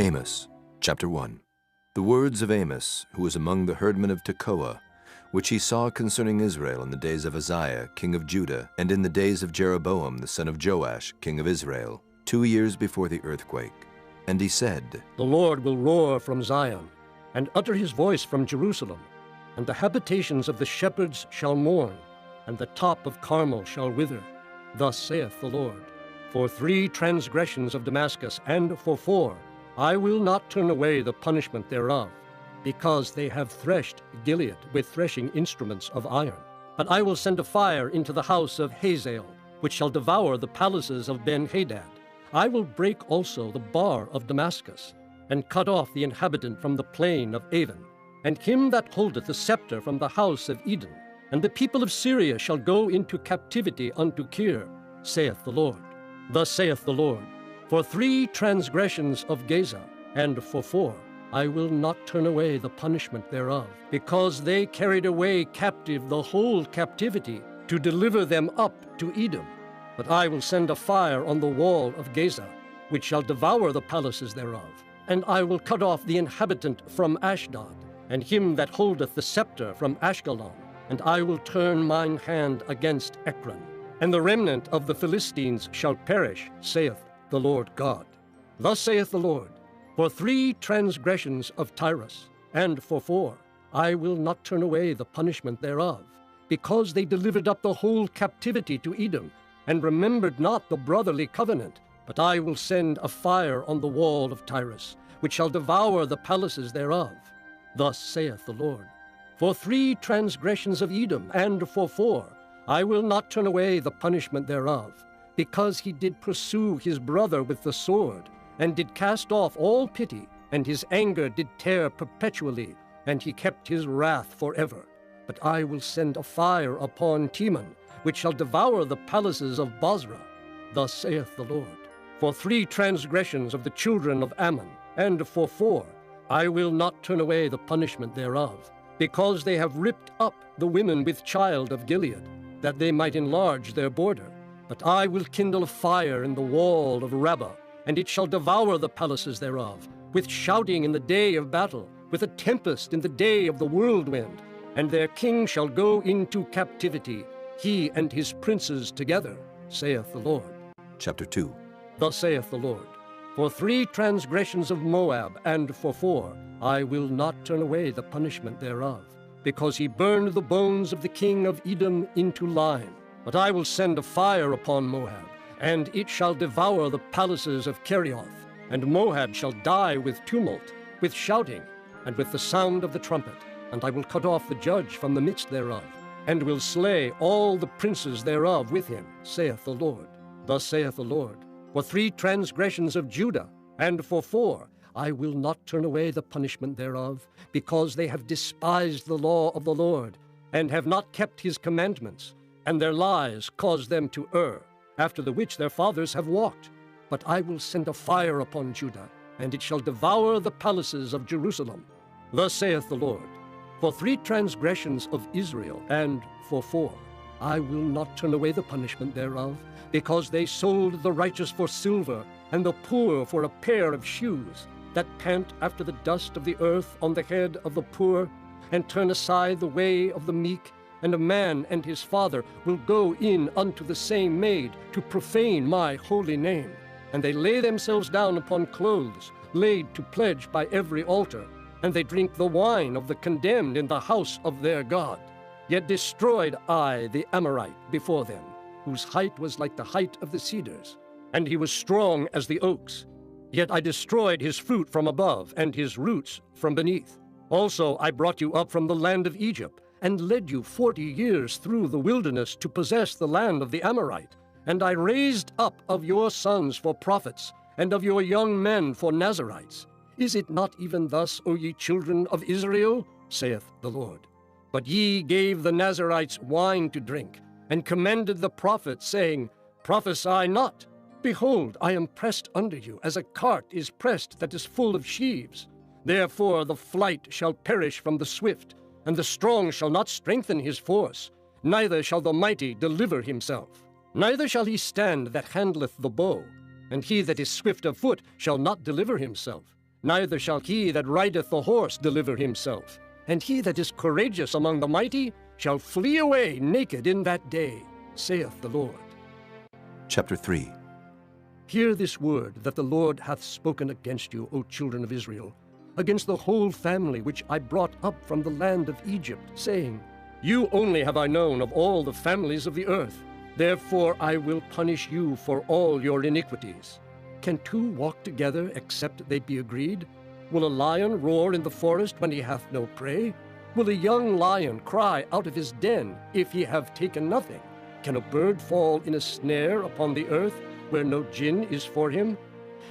Amos, chapter 1. The words of Amos, who was among the herdmen of Tekoa, which he saw concerning Israel in the days of Uzziah, king of Judah, and in the days of Jeroboam, the son of Joash, king of Israel, 2 years before the earthquake. And he said, The Lord will roar from Zion, and utter his voice from Jerusalem, and the habitations of the shepherds shall mourn, and the top of Carmel shall wither. Thus saith the Lord. For 3 transgressions of Damascus, and for 4, I will not turn away the punishment thereof, because they have threshed Gilead with threshing instruments of iron. But I will send a fire into the house of Hazael, which shall devour the palaces of Ben-Hadad. I will break also the bar of Damascus, and cut off the inhabitant from the plain of Avon, and him that holdeth the scepter from the house of Eden. And the people of Syria shall go into captivity unto Kir, saith the Lord. Thus saith the Lord, For 3 transgressions of Gaza, and for 4, I will not turn away the punishment thereof, because they carried away captive the whole captivity, to deliver them up to Edom. But I will send a fire on the wall of Gaza, which shall devour the palaces thereof. And I will cut off the inhabitant from Ashdod, and him that holdeth the scepter from Ashkelon. And I will turn mine hand against Ekron. And the remnant of the Philistines shall perish, saith the Lord God. Thus saith the Lord, For 3 transgressions of Tyrus, and for 4, I will not turn away the punishment thereof, because they delivered up the whole captivity to Edom, and remembered not the brotherly covenant. But I will send a fire on the wall of Tyrus, which shall devour the palaces thereof. Thus saith the Lord, For 3 transgressions of Edom, and for 4, I will not turn away the punishment thereof, because he did pursue his brother with the sword, and did cast off all pity, and his anger did tear perpetually, and he kept his wrath forever. But I will send a fire upon Teman, which shall devour the palaces of Bozrah. Thus saith the Lord, For 3 transgressions of the children of Ammon, and for 4, I will not turn away the punishment thereof, because they have ripped up the women with child of Gilead, that they might enlarge their border. But I will kindle a fire in the wall of Rabbah, and it shall devour the palaces thereof, with shouting in the day of battle, with a tempest in the day of the whirlwind. And their king shall go into captivity, he and his princes together, saith the Lord. Chapter 2. Thus saith the Lord, For 3 transgressions of Moab, and for 4, I will not turn away the punishment thereof, because he burned the bones of the king of Edom into lime. But I will send a fire upon Moab, and it shall devour the palaces of Kerioth. And Moab shall die with tumult, with shouting, and with the sound of the trumpet. And I will cut off the judge from the midst thereof, and will slay all the princes thereof with him, saith the Lord. Thus saith the Lord, For 3 transgressions of Judah, and for 4, I will not turn away the punishment thereof, because they have despised the law of the Lord, and have not kept his commandments, and their lies caused them to err, after the which their fathers have walked. But I will send a fire upon Judah, and it shall devour the palaces of Jerusalem. Thus saith the Lord, For 3 transgressions of Israel, and for 4, I will not turn away the punishment thereof, because they sold the righteous for silver, and the poor for a pair of shoes, that pant after the dust of the earth on the head of the poor, and turn aside the way of the meek. And a man and his father will go in unto the same maid, to profane my holy name. And they lay themselves down upon clothes, laid to pledge by every altar, and they drink the wine of the condemned in the house of their God. Yet destroyed I the Amorite before them, whose height was like the height of the cedars, and he was strong as the oaks. Yet I destroyed his fruit from above, and his roots from beneath. Also I brought you up from the land of Egypt, and led you 40 years through the wilderness to possess the land of the Amorite. And I raised up of your sons for prophets, and of your young men for Nazarites. Is it not even thus, O ye children of Israel? Saith the Lord. But ye gave the Nazarites wine to drink, and commanded the prophets, saying, Prophesy not. Behold, I am pressed under you, as a cart is pressed that is full of sheaves. Therefore the flight shall perish from the swift, and the strong shall not strengthen his force, neither shall the mighty deliver himself. Neither shall he stand that handleth the bow, and he that is swift of foot shall not deliver himself. Neither shall he that rideth the horse deliver himself, and he that is courageous among the mighty shall flee away naked in that day, saith the Lord. Chapter 3. Hear this word that the Lord hath spoken against you, O children of Israel, against the whole family which I brought up from the land of Egypt, saying, You only have I known of all the families of the earth. Therefore I will punish you for all your iniquities. Can two walk together except they be agreed? Will a lion roar in the forest when he hath no prey? Will a young lion cry out of his den if he have taken nothing? Can a bird fall in a snare upon the earth where no gin is for him?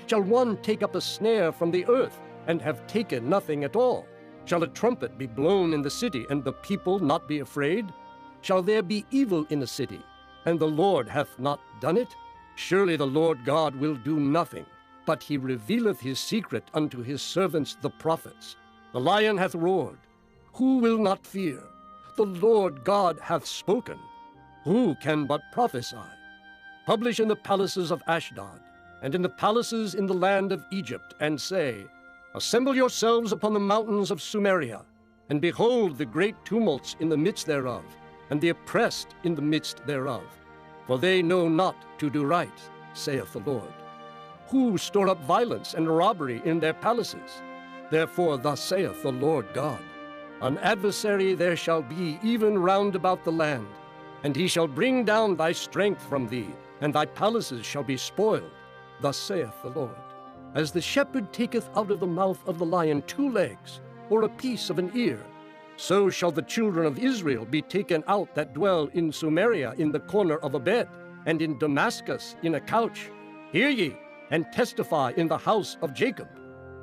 Shall one take up a snare from the earth and have taken nothing at all? Shall a trumpet be blown in the city, and the people not be afraid? Shall there be evil in a city, and the Lord hath not done it? Surely the Lord God will do nothing, but he revealeth his secret unto his servants the prophets. The lion hath roared. Who will not fear? The Lord God hath spoken. Who can but prophesy? Publish in the palaces of Ashdod, and in the palaces in the land of Egypt, and say, Assemble yourselves upon the mountains of Sumeria, and behold the great tumults in the midst thereof, and the oppressed in the midst thereof. For they know not to do right, saith the Lord. Who store up violence and robbery in their palaces? Therefore thus saith the Lord God, An adversary there shall be even round about the land, and he shall bring down thy strength from thee, and thy palaces shall be spoiled. Thus saith the Lord. As the shepherd taketh out of the mouth of the lion 2 legs, or a piece of an ear, so shall the children of Israel be taken out that dwell in Sumeria in the corner of a bed, and in Damascus in a couch. Hear ye, and testify in the house of Jacob,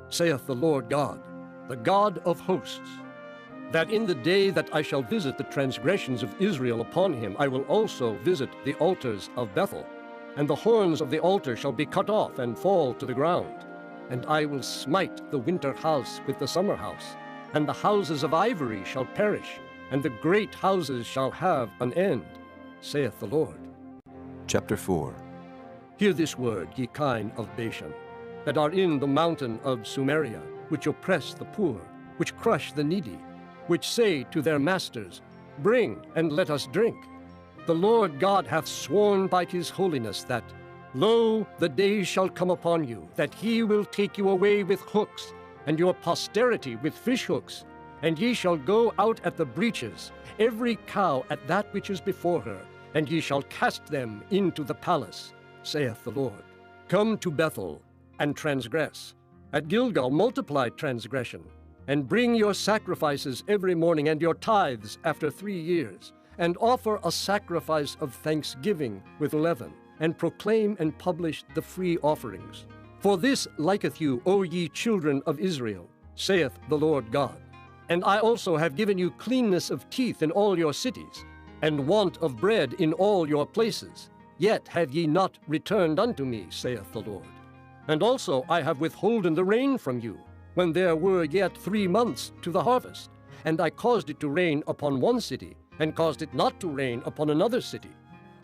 saith the Lord God, the God of hosts, that in the day that I shall visit the transgressions of Israel upon him, I will also visit the altars of Bethel, and the horns of the altar shall be cut off and fall to the ground. And I will smite the winter house with the summer house, and the houses of ivory shall perish, and the great houses shall have an end, saith the Lord. Chapter 4. Hear this word, ye kine of Bashan, that are in the mountain of Sumeria, which oppress the poor, which crush the needy, which say to their masters, Bring, and let us drink. The Lord God hath sworn by his holiness that, Lo, the day shall come upon you, that he will take you away with hooks, and your posterity with fish hooks, and ye shall go out at the breaches, every cow at that which is before her, and ye shall cast them into the palace, saith the Lord. Come to Bethel, and transgress. At Gilgal multiply transgression, and bring your sacrifices every morning, and your tithes after 3 years, and offer a sacrifice of thanksgiving with leaven, and proclaim and publish the free offerings. For this liketh you, O ye children of Israel, saith the Lord God. And I also have given you cleanness of teeth in all your cities, and want of bread in all your places. Yet have ye not returned unto me, saith the Lord. And also I have withholden the rain from you, when there were yet 3 months to the harvest. And I caused it to rain upon one city, and caused it not to rain upon another city.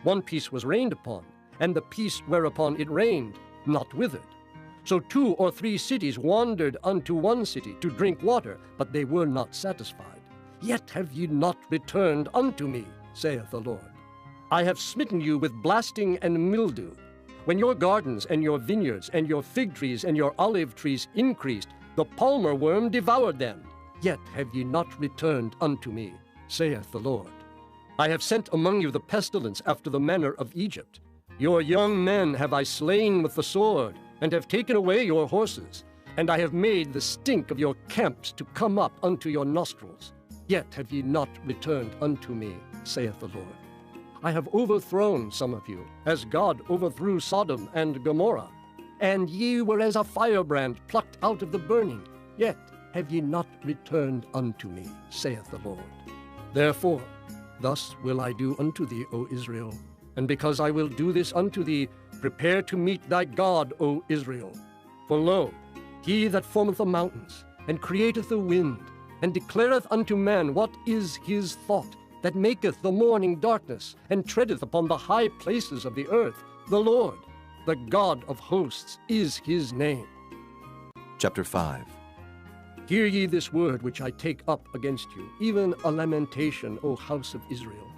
One piece was rained upon, and the piece whereupon it rained not withered. So 2 or 3 cities wandered unto one city to drink water, but they were not satisfied. Yet have ye not returned unto me, saith the Lord. I have smitten you with blasting and mildew. When your gardens and your vineyards and your fig trees and your olive trees increased, the palmer worm devoured them. Yet have ye not returned unto me, saith the Lord. I have sent among you the pestilence after the manner of Egypt. Your young men have I slain with the sword, and have taken away your horses, and I have made the stink of your camps to come up unto your nostrils. Yet have ye not returned unto me, saith the Lord. I have overthrown some of you, as God overthrew Sodom and Gomorrah. And ye were as a firebrand plucked out of the burning. Yet have ye not returned unto me, saith the Lord. Therefore, thus will I do unto thee, O Israel. And because I will do this unto thee, prepare to meet thy God, O Israel. For lo, he that formeth the mountains, and createth the wind, and declareth unto man what is his thought, that maketh the morning darkness, and treadeth upon the high places of the earth, the Lord, the God of hosts, is his name. Chapter 5. Hear ye this word which I take up against you, even a lamentation, O house of Israel.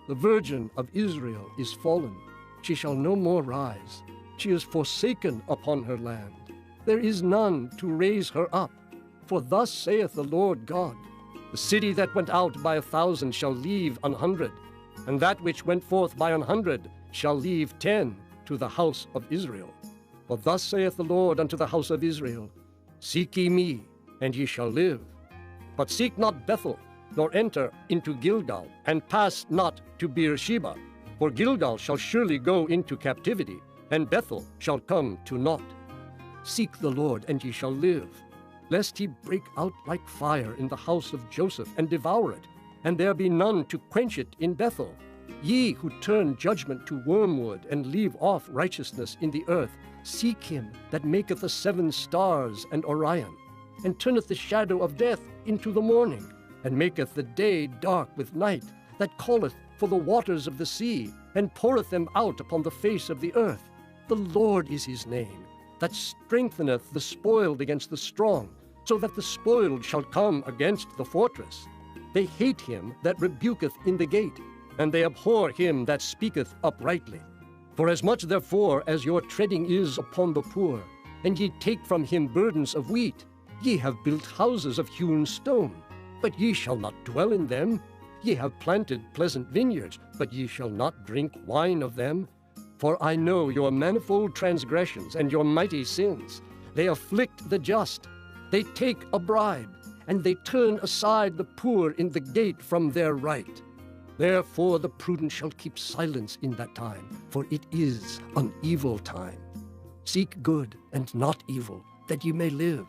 The virgin of Israel is fallen. She shall no more rise. She is forsaken upon her land. There is none to raise her up. For thus saith the Lord God, the city that went out by 1,000 shall leave 100, and that which went forth by 100 shall leave 10 to the house of Israel. For thus saith the Lord unto the house of Israel, Seek ye me, and ye shall live. But seek not Bethel, nor enter into Gilgal, and pass not to Beersheba. For Gilgal shall surely go into captivity, and Bethel shall come to naught. Seek the Lord, and ye shall live, lest he break out like fire in the house of Joseph, and devour it, and there be none to quench it in Bethel. Ye who turn judgment to wormwood, and leave off righteousness in the earth, seek him that maketh the 7 stars and Orion, and turneth the shadow of death into the morning, and maketh the day dark with night, that calleth for the waters of the sea, and poureth them out upon the face of the earth. The Lord is his name, that strengtheneth the spoiled against the strong, so that the spoiled shall come against the fortress. They hate him that rebuketh in the gate, and they abhor him that speaketh uprightly. For as much therefore as your treading is upon the poor, and ye take from him burdens of wheat, ye have built houses of hewn stone, but ye shall not dwell in them. Ye have planted pleasant vineyards, but ye shall not drink wine of them. For I know your manifold transgressions and your mighty sins. They afflict the just. They take a bribe, and they turn aside the poor in the gate from their right. Therefore the prudent shall keep silence in that time, for it is an evil time. Seek good and not evil, that ye may live.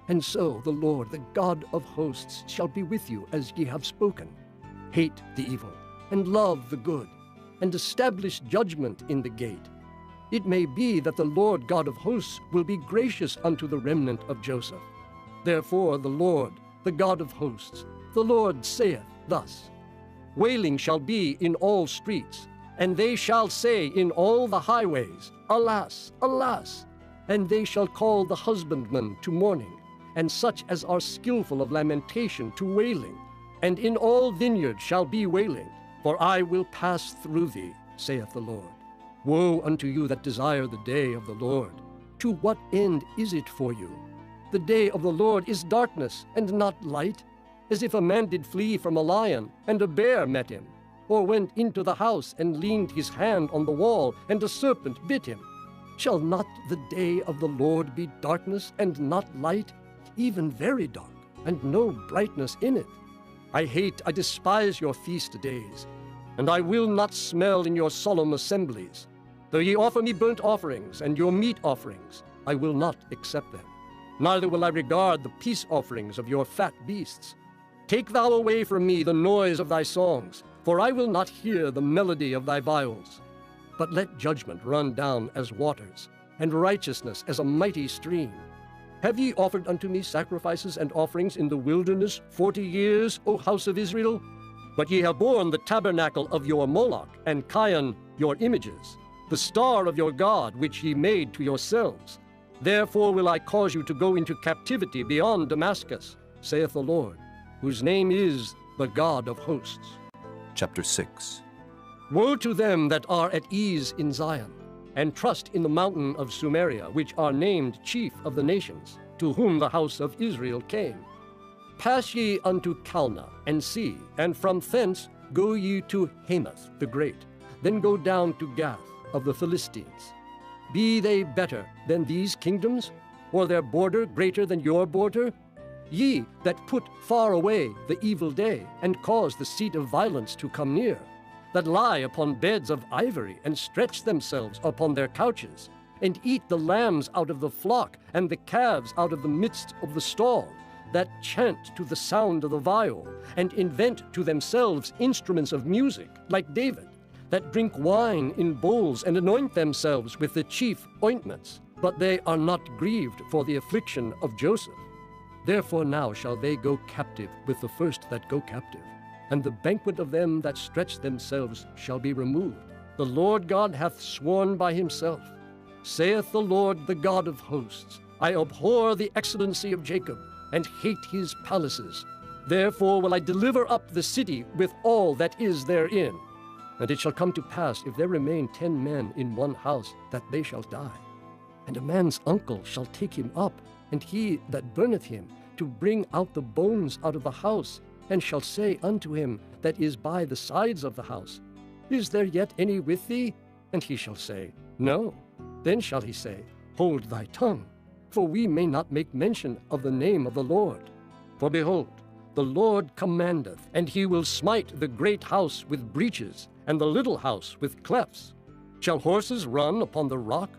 And so the Lord, the God of hosts, shall be with you as ye have spoken. Hate the evil, and love the good, and establish judgment in the gate. It may be that the Lord God of hosts will be gracious unto the remnant of Joseph. Therefore the Lord, the God of hosts, the Lord saith thus, Wailing shall be in all streets, and they shall say in all the highways, Alas, alas! And they shall call the husbandman to mourning, and such as are skillful of lamentation to wailing. And in all vineyards shall be wailing, for I will pass through thee, saith the Lord. Woe unto you that desire the day of the Lord! To what end is it for you? The day of the Lord is darkness, and not light, as if a man did flee from a lion, and a bear met him, or went into the house, and leaned his hand on the wall, and a serpent bit him. Shall not the day of the Lord be darkness, and not light, even very dark, and no brightness in it? I despise your feast days, and I will not smell in your solemn assemblies. Though ye offer me burnt offerings, and your meat offerings, I will not accept them. Neither will I regard the peace offerings of your fat beasts. Take thou away from me the noise of thy songs, for I will not hear the melody of thy viols. But let judgment run down as waters, and righteousness as a mighty stream. Have ye offered unto me sacrifices and offerings in the wilderness 40 years, O house of Israel? But ye have borne the tabernacle of your Moloch, and Chion your images, the star of your God which ye made to yourselves. Therefore will I cause you to go into captivity beyond Damascus, saith the Lord, whose name is the God of hosts. Chapter 6. Woe to them that are at ease in Zion, and trust in the mountain of Sumeria, which are named chief of the nations, to whom the house of Israel came. Pass ye unto Calneh, and see, and from thence go ye to Hamath the great, then go down to Gath of the Philistines. Be they better than these kingdoms, or their border greater than your border? Ye that put far away the evil day, and cause the seat of violence to come near, that lie upon beds of ivory, and stretch themselves upon their couches, and eat the lambs out of the flock, and the calves out of the midst of the stall, that chant to the sound of the viol, and invent to themselves instruments of music, like David, that drink wine in bowls, and anoint themselves with the chief ointments, but they are not grieved for the affliction of Joseph. Therefore now shall they go captive with the first that go captive, and the banquet of them that stretch themselves shall be removed. The Lord God hath sworn by himself, saith the Lord, the God of hosts, I abhor the excellency of Jacob, and hate his palaces. Therefore will I deliver up the city with all that is therein. And it shall come to pass, if there remain 10 men in one house, that they shall die. And a man's uncle shall take him up, and he that burneth him, to bring out the bones out of the house, and shall say unto him that is by the sides of the house, Is there yet any with thee? And he shall say, No. Then shall he say, Hold thy tongue, for we may not make mention of the name of the Lord. For behold, the Lord commandeth, and he will smite the great house with breaches, and the little house with clefts. Shall horses run upon the rock?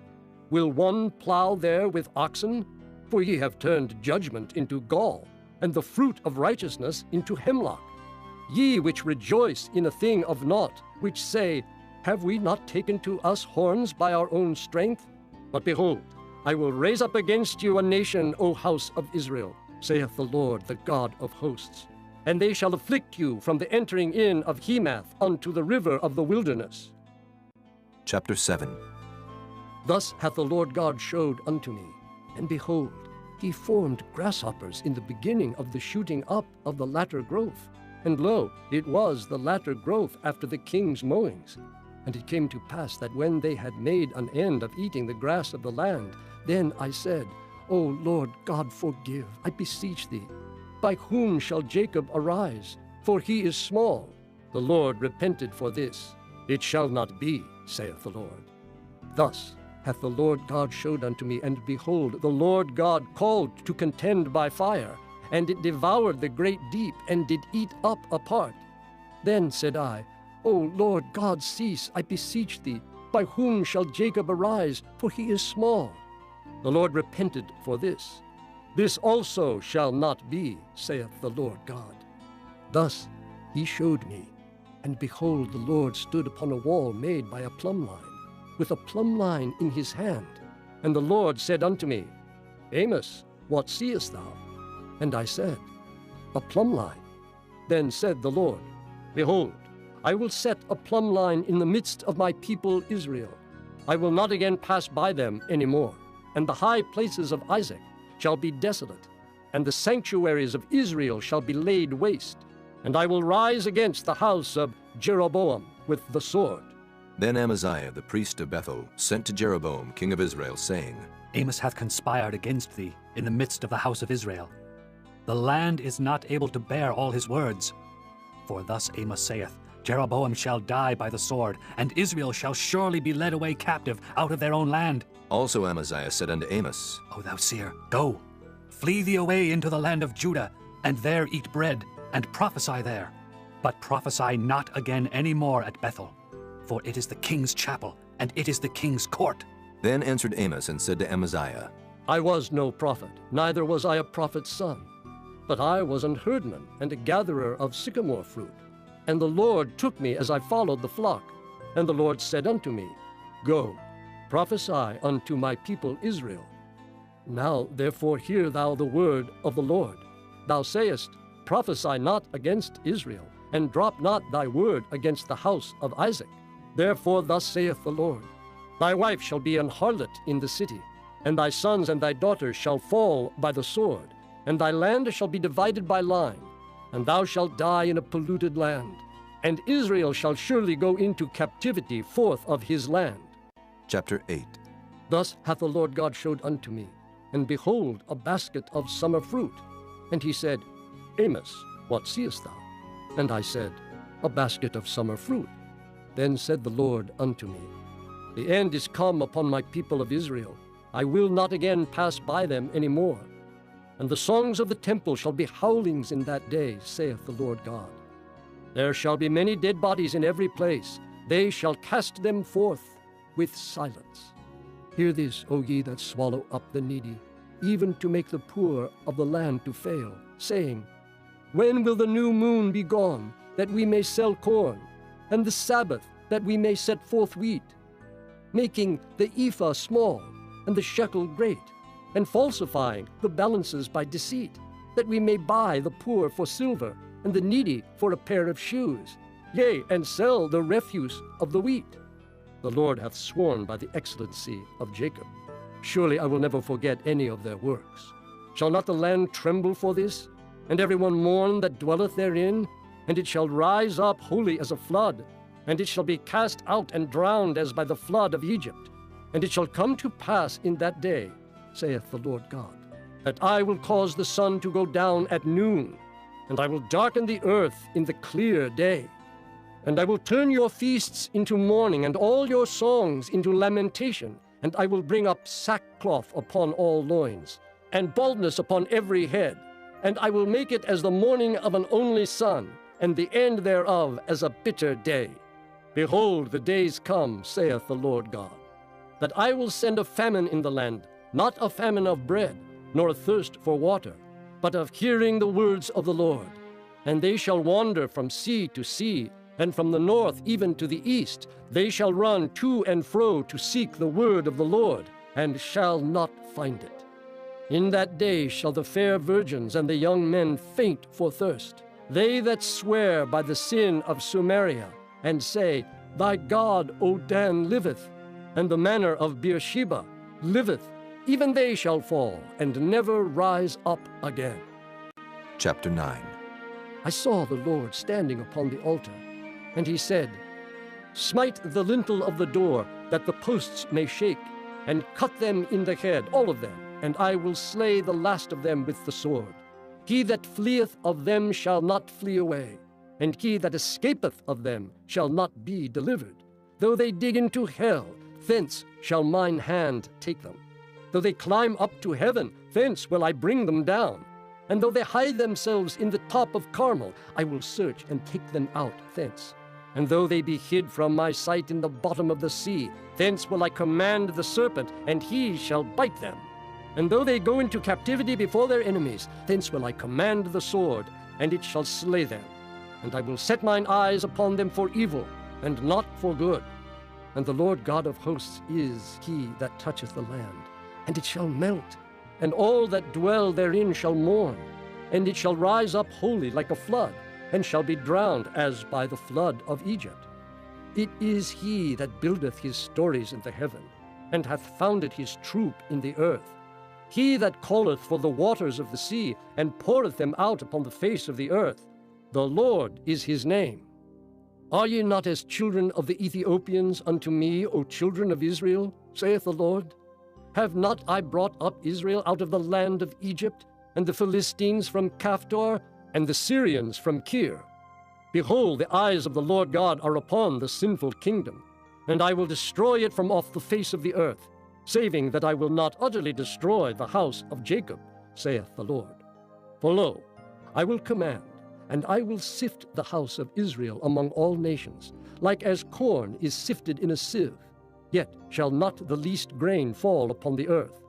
Will one plow there with oxen? For ye have turned judgment into gall, and the fruit of righteousness into hemlock. Ye which rejoice in a thing of naught, which say, Have we not taken to us horns by our own strength? But behold, I will raise up against you a nation, O house of Israel, saith the Lord, the God of hosts. And they shall afflict you from the entering in of Hemath unto the river of the wilderness. Chapter 7. Thus hath the Lord God showed unto me, and behold, he formed grasshoppers in the beginning of the shooting up of the latter growth. And lo, it was the latter growth after the king's mowings. And it came to pass that when they had made an end of eating the grass of the land, then I said, O Lord God, forgive, I beseech thee. By whom shall Jacob arise? For he is small. The Lord repented for this. It shall not be, saith the Lord. Thus hath the Lord God showed unto me, and behold, the Lord God called to contend by fire, and it devoured the great deep, and did eat up a part. Then said I, O Lord God, cease, I beseech thee. By whom shall Jacob arise? For he is small. The Lord repented for this. This also shall not be, saith the Lord God. Thus he showed me, and behold, the Lord stood upon a wall made by a plumb line, with a plumb line in his hand. And the Lord said unto me, Amos, what seest thou? And I said, A plumb line. Then said the Lord, Behold, I will set a plumb line in the midst of my people Israel. I will not again pass by them any more. And the high places of Isaac shall be desolate, and the sanctuaries of Israel shall be laid waste. And I will rise against the house of Jeroboam with the sword. Then Amaziah the priest of Bethel sent to Jeroboam king of Israel, saying, Amos hath conspired against thee in the midst of the house of Israel. The land is not able to bear all his words. For thus Amos saith, Jeroboam shall die by the sword, and Israel shall surely be led away captive out of their own land. Also Amaziah said unto Amos, O thou seer, go, flee thee away into the land of Judah, and there eat bread, and prophesy there. But prophesy not again any more at Bethel, for it is the king's chapel, and it is the king's court. Then answered Amos and said to Amaziah, I was no prophet, neither was I a prophet's son. But I was an herdman and a gatherer of sycamore fruit. And the Lord took me as I followed the flock. And the Lord said unto me, Go, prophesy unto my people Israel. Now therefore hear thou the word of the Lord. Thou sayest, Prophesy not against Israel, and drop not thy word against the house of Isaac. Therefore thus saith the Lord, Thy wife shall be an harlot in the city, and thy sons and thy daughters shall fall by the sword, and thy land shall be divided by line, and thou shalt die in a polluted land. And Israel shall surely go into captivity forth of his land. Chapter 8. Thus hath the Lord God showed unto me, and behold, a basket of summer fruit. And he said, Amos, what seest thou? And I said, A basket of summer fruit. Then said the Lord unto me, The end is come upon my people of Israel. I will not again pass by them any more. And the songs of the temple shall be howlings in that day, saith the Lord God. There shall be many dead bodies in every place. They shall cast them forth with silence. Hear this, O ye that swallow up the needy, even to make the poor of the land to fail, saying, When will the new moon be gone, that we may sell corn, and the Sabbath, that we may set forth wheat, making the ephah small, and the shekel great, and falsifying the balances by deceit, that we may buy the poor for silver, and the needy for a pair of shoes, yea, and sell the refuse of the wheat? The Lord hath sworn by the excellency of Jacob. Surely I will never forget any of their works. Shall not the land tremble for this, and everyone mourn that dwelleth therein? And it shall rise up wholly as a flood, and it shall be cast out and drowned as by the flood of Egypt. And it shall come to pass in that day, saith the Lord God, that I will cause the sun to go down at noon, and I will darken the earth in the clear day. And I will turn your feasts into mourning, and all your songs into lamentation, and I will bring up sackcloth upon all loins, and baldness upon every head. And I will make it as the mourning of an only son, and the end thereof as a bitter day. Behold, the days come, saith the Lord God, that I will send a famine in the land, not a famine of bread, nor a thirst for water, but of hearing the words of the Lord. And they shall wander from sea to sea, and from the north even to the east. They shall run to and fro to seek the word of the Lord, and shall not find it. In that day shall the fair virgins and the young men faint for thirst, they that swear by the sin of Samaria, and say, Thy God, O Dan, liveth, and the manor of Beersheba liveth. Even they shall fall, and never rise up again. Chapter 9. I saw the Lord standing upon the altar, and he said, Smite the lintel of the door, that the posts may shake, and cut them in the head, all of them, and I will slay the last of them with the sword. He that fleeth of them shall not flee away, and he that escapeth of them shall not be delivered. Though they dig into hell, thence shall mine hand take them. Though they climb up to heaven, thence will I bring them down. And though they hide themselves in the top of Carmel, I will search and take them out thence. And though they be hid from my sight in the bottom of the sea, thence will I command the serpent, and he shall bite them. And though they go into captivity before their enemies, thence will I command the sword, and it shall slay them. And I will set mine eyes upon them for evil, and not for good. And the Lord God of hosts is he that toucheth the land, and it shall melt, and all that dwell therein shall mourn, and it shall rise up wholly like a flood, and shall be drowned as by the flood of Egypt. It is he that buildeth his stories in the heaven, and hath founded his troop in the earth. He that calleth for the waters of the sea, and poureth them out upon the face of the earth. The Lord is his name. Are ye not as children of the Ethiopians unto me, O children of Israel, saith the Lord? Have not I brought up Israel out of the land of Egypt, and the Philistines from Caphtor, and the Syrians from Kir? Behold, the eyes of the Lord God are upon the sinful kingdom, and I will destroy it from off the face of the earth, saving that I will not utterly destroy the house of Jacob, saith the Lord. For lo, I will command, and I will sift the house of Israel among all nations, like as corn is sifted in a sieve. Yet shall not the least grain fall upon the earth.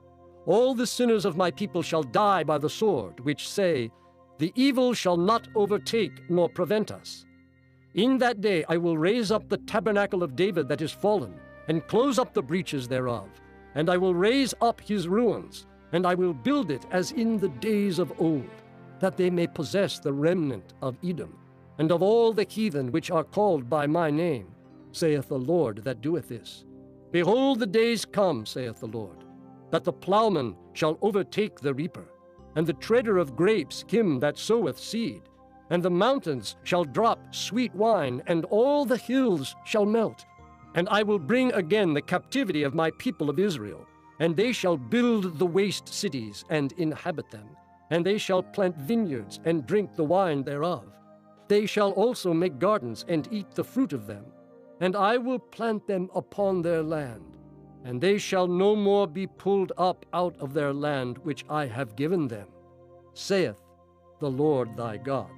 All the sinners of my people shall die by the sword, which say, The evil shall not overtake nor prevent us. In that day I will raise up the tabernacle of David that is fallen, and close up the breaches thereof. And I will raise up his ruins, and I will build it as in the days of old, that they may possess the remnant of Edom, and of all the heathen which are called by my name, saith the Lord that doeth this. Behold, the days come, saith the Lord, that the plowman shall overtake the reaper, and the treader of grapes him that soweth seed. And the mountains shall drop sweet wine, and all the hills shall melt. And I will bring again the captivity of my people of Israel, and they shall build the waste cities and inhabit them. And they shall plant vineyards and drink the wine thereof. They shall also make gardens and eat the fruit of them. And I will plant them upon their land, and they shall no more be pulled up out of their land which I have given them, saith the Lord thy God.